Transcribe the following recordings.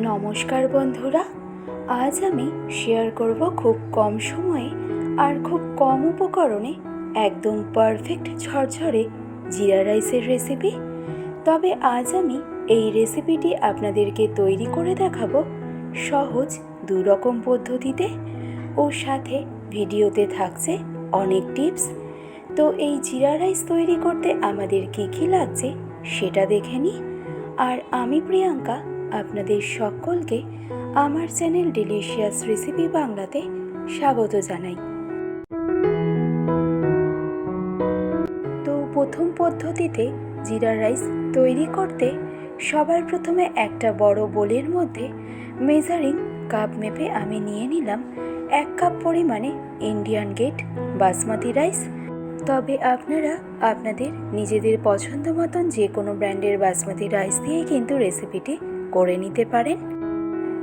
নমস্কার বন্ধুরা, আজ আমি শেয়ার করব খুব কম সময়ে আর খুব কম উপকরণে একদম পারফেক্ট ঝরঝরে জিরা রাইসের রেসিপি। তবে আজ আমি এই রেসিপিটি আপনাদেরকে তৈরি করে দেখাবো সহজ দুরকম পদ্ধতিতে, ও সাথে ভিডিওতে থাকছে অনেক টিপস। তো এই জিরা রাইস তৈরি করতে আমাদের কী কী লাগছে সেটা দেখে নিই। আর আমি প্রিয়াঙ্কা আপনাদের সকলকে আমার চ্যানেল ডিলিশিয়াস রেসিপি বাংলাতে স্বাগত জানাই। তো প্রথম পদ্ধতিতে জিরা রাইস তৈরি করতে সবার প্রথমে একটা বড় বোলের মধ্যে মেজারিং কাপ মেপে আমি নিয়ে নিলাম 1 কাপ পরিমাণে ইন্ডিয়ান গেট বাসমতি রাইস। তবে আপনারা আপনাদের নিজেদের পছন্দ মতন যে কোনো ব্র্যান্ডের বাসমতি রাইস দিয়ে কিন্তু রেসিপিটি করে নিতে পারেন।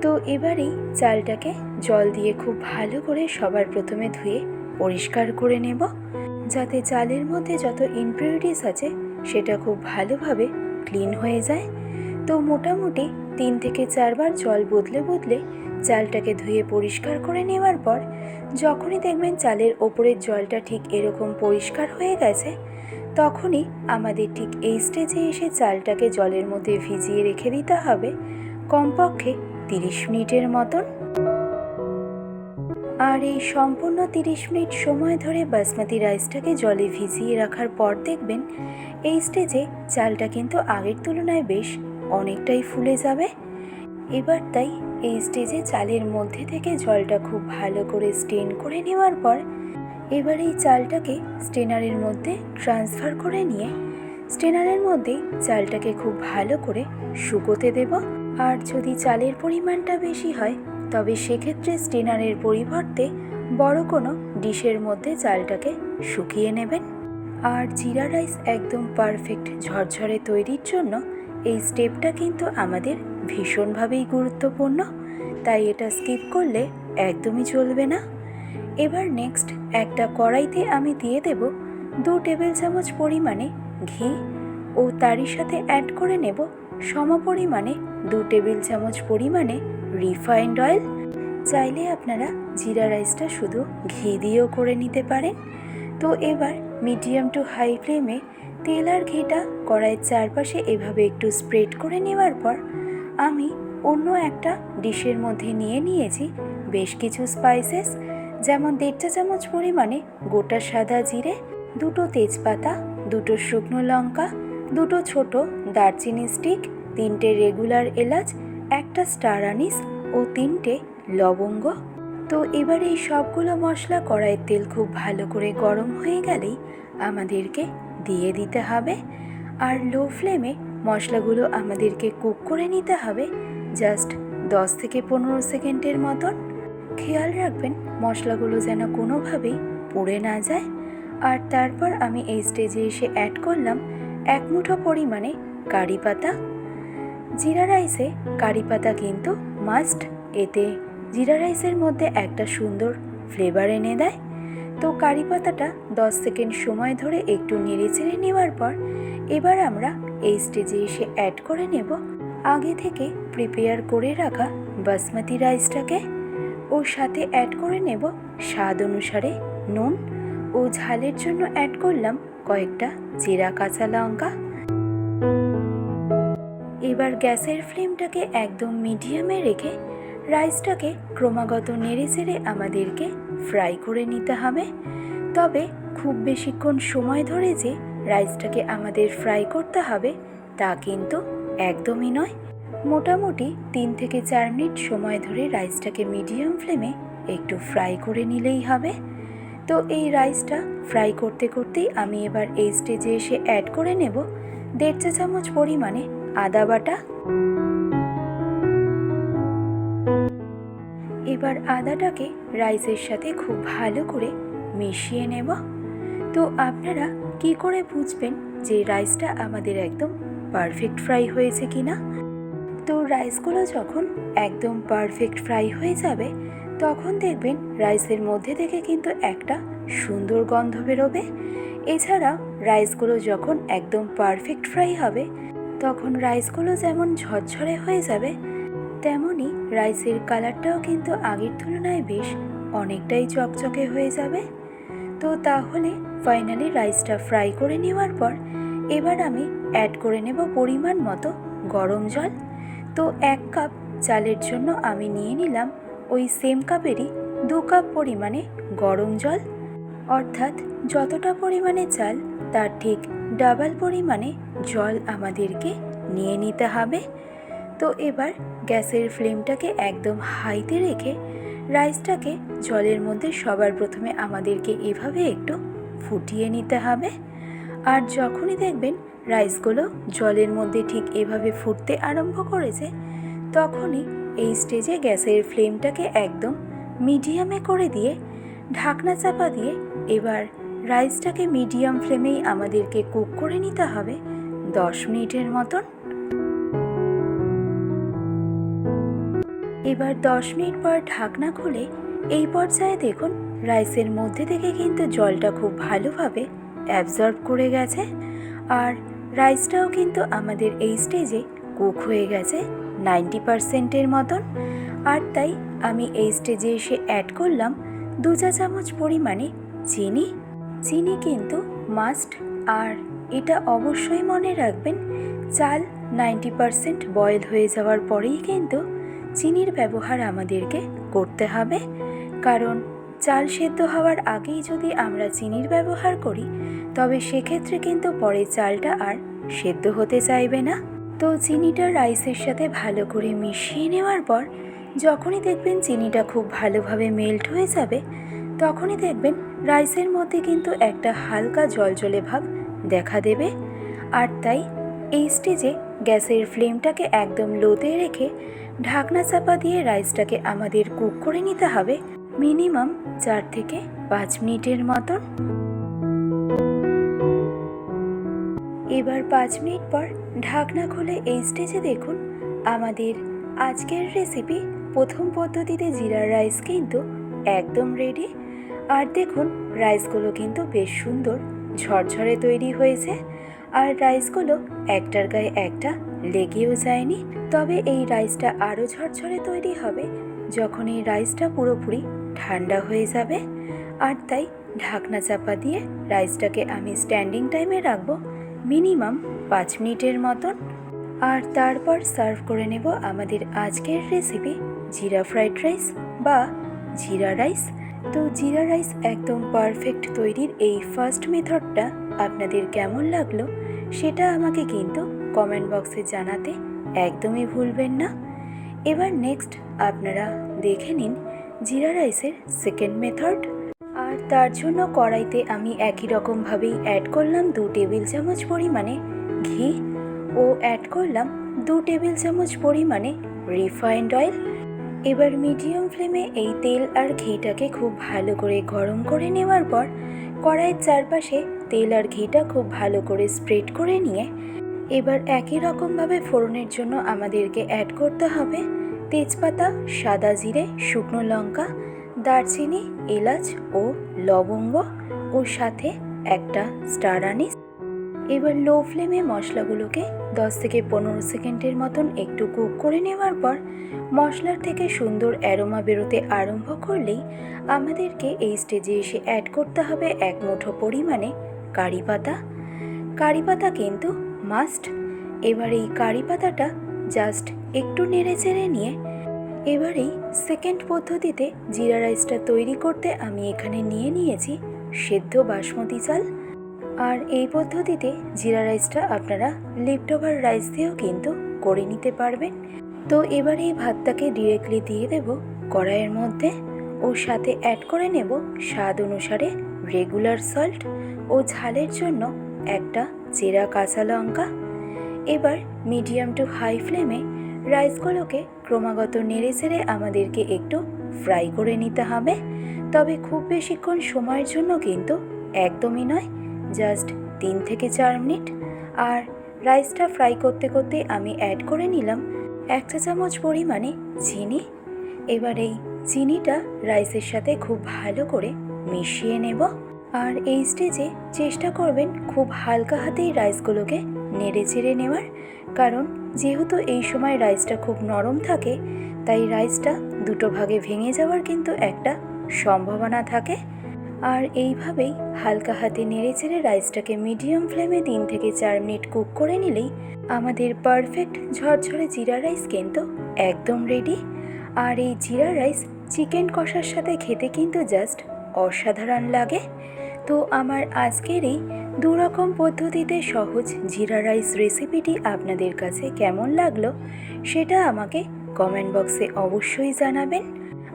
তো এবারেই চালটাকে জল দিয়ে খুব ভালো করে সবার প্রথমে ধুয়ে পরিষ্কার করে নেব, যাতে চালের মধ্যে যত ইমপিউরিটিস আছে সেটা খুব ভালোভাবে ক্লিন হয়ে যায়। তো মোটামুটি 3 থেকে 4 বার জল বদলে বদলে চালটাকে ধুয়ে পরিষ্কার করে নেওয়ার পর যখনই দেখবেন চালের ওপরের জলটা ঠিক এরকম পরিষ্কার হয়ে গেছে, তখনই আমাদের ঠিক এই স্টেজে এসে চালটাকে জলের মধ্যে ভিজিয়ে রেখে দিতে হবে কমপক্ষে 30 মিনিটের মতন। আর এই সম্পূর্ণ 30 মিনিট সময় ধরে বাসমতি রাইসটাকে জলে ভিজিয়ে রাখার পর দেখবেন এই স্টেজে চালটা কিন্তু আগের তুলনায় বেশ অনেকটাই ফুলে যাবে। এবার তাই এই স্টেজে চালের মধ্যে থেকে জলটা খুব ভালো করে স্টেন করে নেওয়ার পর এবার এই চালটাকে স্টেনারের মধ্যে ট্রান্সফার করে নিয়ে স্টেনারের মধ্যেই চালটাকে খুব ভালো করে শুকোতে দেব। আর যদি চালের পরিমাণটা বেশি হয় তবে সেক্ষেত্রে স্টেনারের পরিবর্তে বড় কোনো ডিশের মধ্যে চালটাকে শুকিয়ে নেবেন। আর জিরা রাইস একদম পারফেক্ট ঝরঝরে তৈরির জন্য এই স্টেপটা কিন্তু আমাদের ভীষণভাবেই গুরুত্বপূর্ণ, তাই এটা স্কিপ করলে একদমই চলবে না। এবার নেক্সট একটা কড়াইতে আমি দিয়ে দেব 2 টেবিল চামচ পরিমাণে ঘি, ও তারই সাথে অ্যাড করে নেব সমপরিমাণে 2 টেবিল চামচ পরিমাণে রিফাইন্ড অয়েল। চাইলে আপনারা জিরা রাইসটা শুধু ঘি দিয়েও করে নিতে পারেন। তো এবার মিডিয়াম টু হাই ফ্লেমে তেল আর ঘিটা কড়াইয়ের চারপাশে এভাবে একটু স্প্রেড করে নেওয়ার পর আমি অন্য একটা ডিশের মধ্যে নিয়ে নিয়েছি বেশ কিছু স্পাইসেস, যেমন 1.5 চা চামচ পরিমাণে গোটা সাদা জিরে, 2টো তেজপাতা, 2টো শুকনো লঙ্কা, 2টো ছোট দারচিনি স্টিক, 3টে রেগুলার এলাচ, একটা স্টার আনিস ও 3টে লবঙ্গ। তো এবার এই সবগুলো মশলা কড়াইয়ের তেল খুব ভালো করে গরম হয়ে গেলেই আমাদেরকে দিয়ে দিতে হবে। আর লো ফ্লেমে মশলাগুলো আমাদেরকে কুক করে নিতে হবে জাস্ট 10 থেকে 15 সেকেন্ডের মতন। খেয়াল রাখবেন মশলাগুলো যেন কোনোভাবেই পুড়ে না যায়। আর তারপর আমি এই স্টেজে এসে অ্যাড করলাম 1 মুঠো পরিমাণে কারি পাতা। জিরা রাইসে কারি পাতা কিন্তু মাস্ট, এতে জিরা রাইসের মধ্যে একটা সুন্দর ফ্লেভার এনে দেয়। তো কারি পাতাটা 10 সেকেন্ড সময় ধরে একটু নেড়েচেড়ে নেওয়ার পর এবার আমরা এই স্টেজে এসে অ্যাড করে নেব আগে থেকে প্রিপেয়ার করে রাখা বাসমতি রাইসটাকে, ও সাথে অ্যাড করে নেব স্বাদ অনুসারে নুন, ও ঝালের জন্য অ্যাড করলাম কয়েকটা চেরা কাঁচা লঙ্কা। এবার গ্যাসের ফ্লেমটাকে একদম মিডিয়ামে রেখে রাইসটাকে ক্রমাগত নেড়েচেড়ে আমাদেরকে ফ্রাই করে নিতে হবে। তবে খুব বেশিক্ষণ সময় ধরে যে রাইসটাকে আমাদের ফ্রাই করতে হবে তা কিন্তু একদমই নয়। মোটামুটি 3 থেকে 4 মিনিট সময় ধরে রাইসটাকে মিডিয়াম ফ্লেমে একটু ফ্রাই করে নিলেই হবে। তো এই রাইসটা ফ্রাই করতে করতেই আমি এবার এই স্টেজে এসে অ্যাড করে নেব 1.5 চা চামচ পরিমাণে আদা বাটা। এবার আদাটাকে রাইসের সাথে খুব ভালো করে মিশিয়ে নেব। তো আপনারা কি করে বুঝবেন যে রাইসটা আমাদের একদম পারফেক্ট ফ্রাই হয়েছে কিনা? তো রাইসগুলো যখন একদম পারফেক্ট ফ্রাই হয়ে যাবে তখন দেখবেন রাইসের মধ্যে থেকে কিন্তু একটা সুন্দর গন্ধ বেরোবে। এছাড়া রাইসগুলো যখন একদম পারফেক্ট ফ্রাই হবে তখন রাইসগুলো যেমন ঝরঝরে হয়ে যাবে, তেমনই রাইসের কালারটাও কিন্তু আগের তুলনায় বেশ অনেকটাই চকচকে হয়ে যাবে। তো তাহলে ফাইনালি রাইসটা ফ্রাই করে নেওয়ার পর এবার আমি অ্যাড করে নেব পরিমাণ মতো গরম জল। তো 1 কাপ চালের জন্য আমি নিয়ে নিলাম ওই সেম কাপেরই 2 কাপ পরিমাণে গরম জল, অর্থাৎ যতটা পরিমাণে চাল তার ঠিক ডাবল পরিমাণে জল আমাদেরকে নিয়ে নিতে হবে। তো এবার গ্যাসের ফ্লেমটাকে একদম হাইতে রেখে রাইসটাকে জলের মধ্যে সবার প্রথমে আমাদেরকে এভাবে একটু ফুটিয়ে নিতে হবে। আর যখনই দেখবেন রাইসগুলো জলের মধ্যে ঠিক এভাবে ফুটতে আরম্ভ করেছে, তখনই এই স্টেজে গ্যাসের ফ্লেমটাকে একদম মিডিয়ামে করে দিয়ে ঢাকনা চাপা দিয়ে এবার রাইসটাকে মিডিয়াম ফ্লেমেই আমাদেরকে কুক করে নিতে হবে 10 মিনিটের মতন। এবার 10 মিনিট পর ঢাকনা খুলে এই পর্যায়ে দেখুন রাইসের মধ্যে থেকে কিন্তু জলটা খুব ভালোভাবে অ্যাবজর্ব করে গেছে, আর রাইসটাও কিন্তু আমাদের এই স্টেজে কুক হয়ে গেছে 90%-এর মতন। আর তাই আমি এই স্টেজে এসে অ্যাড করলাম 2 চা চামচ পরিমাণে চিনি। চিনি কিন্তু মাস্ট, আর এটা অবশ্যই মনে রাখবেন চাল 90% বয়েল হয়ে যাওয়ার পরেই কিন্তু চিনির ব্যবহার আমাদেরকে করতে হবে, কারণ চাল সেদ্ধ হওয়ার আগেই যদি আমরা চিনির ব্যবহার করি তবে সেক্ষেত্রে কিন্তু পরে চালটা আর সেদ্ধ হতে চাইবে না। তো চিনিটা রাইসের সাথে ভালো করে মিশিয়ে নেওয়ার পর যখনই দেখবেন চিনিটা খুব ভালোভাবে মেল্ট হয়ে যাবে, তখনই দেখবেন রাইসের মধ্যে কিন্তু একটা হালকা জলজলে ভাব দেখা দেবে। আর তাই এই স্টেজে গ্যাসের ফ্লেমটাকে একদম লোতে রেখে ঢাকনা চাপা দিয়ে রাইসটাকে আমাদের কুক করে নিতে হবে মিনিমাম 4 থেকে 5 মিনিটের মতন। এবার 5 মিনিট পর ঢাকনা খুলে এই স্টেজে দেখুন আমাদের আজকের রেসিপি প্রথম পদ্ধতিতে জিরা রাইস কিন্তু একদম রেডি। আর দেখুন রাইসগুলো কিন্তু বেশ সুন্দর ঝরঝরে তৈরি হয়েছে, আর রাইসগুলো একটার গায়ে একটা লেগেও যায়নি। তবে এই রাইসটা আরও ঝরঝরে তৈরি হবে যখন এই রাইসটা পুরোপুরি ঠান্ডা হয়ে যাবে। আর তাই ঢাকনা চাপা দিয়ে রাইসটাকে আমি স্ট্যান্ডিং টাইমে রাখবো মিনিমাম 5 মিনিটের মতন। আর তারপর সার্ভ করে নেব আমাদের আজকের রেসিপি জিরা ফ্রাইড রাইস বা জিরা রাইস। তো জিরা রাইস একদম পারফেক্ট তৈরির এই ফার্স্ট মেথডটা আপনাদের কেমন লাগলো সেটা আমাকে কিন্তু কমেন্ট বক্সে জানাতে একদমই ভুলবেন না। এবার নেক্সট আপনারা দেখে নিন জিরা রাইসের সেকেন্ড মেথড। আর তার জন্য কড়াইতে আমি একই রকমভাবেই অ্যাড করলাম 2 টেবিল চামচ পরিমাণে ঘি ও অ্যাড করলাম 2 টেবিল চামচ পরিমাণে রিফাইন্ড অয়েল। এবার মিডিয়াম ফ্লেমে এই তেল আর ঘিটাকে খুব ভালো করে গরম করে নেওয়ার পর কড়াইয়ের চারপাশে তেল আর ঘিটা খুব ভালো করে স্প্রেড করে নিয়ে এবার একই রকমভাবে ফোড়নের জন্য আমাদেরকে অ্যাড করতে হবে তেজপাতা, সাদা জিরে, শুকনো লঙ্কা, দারচিনি, এলাচ ও লবঙ্গ ও সাথে একটা স্টার আনিস। এবার লো ফ্লেমে মশলাগুলোকে 10 থেকে 15 সেকেন্ডের মতন একটু কুক করে নেওয়ার পর মশলার থেকে সুন্দর অ্যারোমা বেরোতে আরম্ভ করলেই আমাদেরকে এই স্টেজে এসে অ্যাড করতে হবে 1 মুঠো পরিমাণে কারি পাতা। কারি পাতা কিন্তু মাস্ট। এবার এই কারি পাতাটা জাস্ট একটু নেড়ে চেড়ে নিয়ে এবার এই সেকেন্ড পদ্ধতিতে জিরা রাইসটা তৈরি করতে আমি এখানে নিয়ে নিয়েছি সেদ্ধ বাসমতি চাল। আর এই পদ্ধতিতে জিরা রাইসটা আপনারা লেফট ওভার রাইস দিয়েও কিন্তু করে নিতে পারবেন। তো এবার এই ভাতটাকে ডিরেক্টলি দিয়ে দেব কড়াইয়ের মধ্যে ও সাথে অ্যাড করে নেব স্বাদ অনুসারে রেগুলার সল্ট ও ঝালের জন্য একটা চেরা কাঁচা লঙ্কা। এবার মিডিয়াম টু হাই ফ্লেমে রাইসগুলোকে ক্রমাগত নেড়ে চেড়ে আমাদেরকে একটু ফ্রাই করে নিতে হবে, তবে খুব বেশিক্ষণ সময়ের জন্য কিন্তু একদমই নয়, জাস্ট 3 থেকে 4 মিনিট। আর রাইসটা ফ্রাই করতে করতে আমি অ্যাড করে নিলাম 1 চা চামচ পরিমাণে চিনি। এবার এই চিনিটা রাইসের সাথে খুব ভালো করে মিশিয়ে নেব। আর এই স্টেজে চেষ্টা করবেন খুব হালকা হাতেই রাইসগুলোকে নেড়ে চেড়ে নেওয়ার, কারণ যেহেতু এই সময় রাইসটা খুব নরম থাকে, তাই রাইসটা দুটো ভাগে ভেঙে যাওয়ার কিন্তু একটা সম্ভাবনা থাকে। আর এইভাবেই হালকা হাতে নেড়েচেড়ে রাইসটাকে মিডিয়াম ফ্লেমে 3 থেকে 4 মিনিট কুক করে নিলেই আমাদের পারফেক্ট ঝরঝরে জিরা রাইস কিন্তু একদম রেডি। আর এই জিরা রাইস চিকেন কষার সাথে খেতে কিন্তু জাস্ট অসাধারণ লাগে। তো আমার আজকের এই দুরকম পদ্ধতিতে সহজ জিরা রাইস রেসিপিটি আপনাদের কাছে কেমন লাগলো সেটা আমাকে কমেন্ট বক্সে অবশ্যই জানাবেন।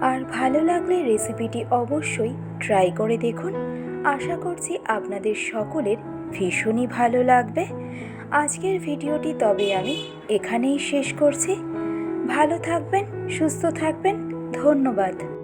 আর ভালো লাগলে রেসিপিটি অবশ্যই ট্রাই করে দেখুন। আশা করছি আপনাদের সকলের ভীষণই ভালো লাগবে। আজকের ভিডিওটি তবে আমি এখানেই শেষ করছি। ভালো থাকবেন, সুস্থ থাকবেন। ধন্যবাদ।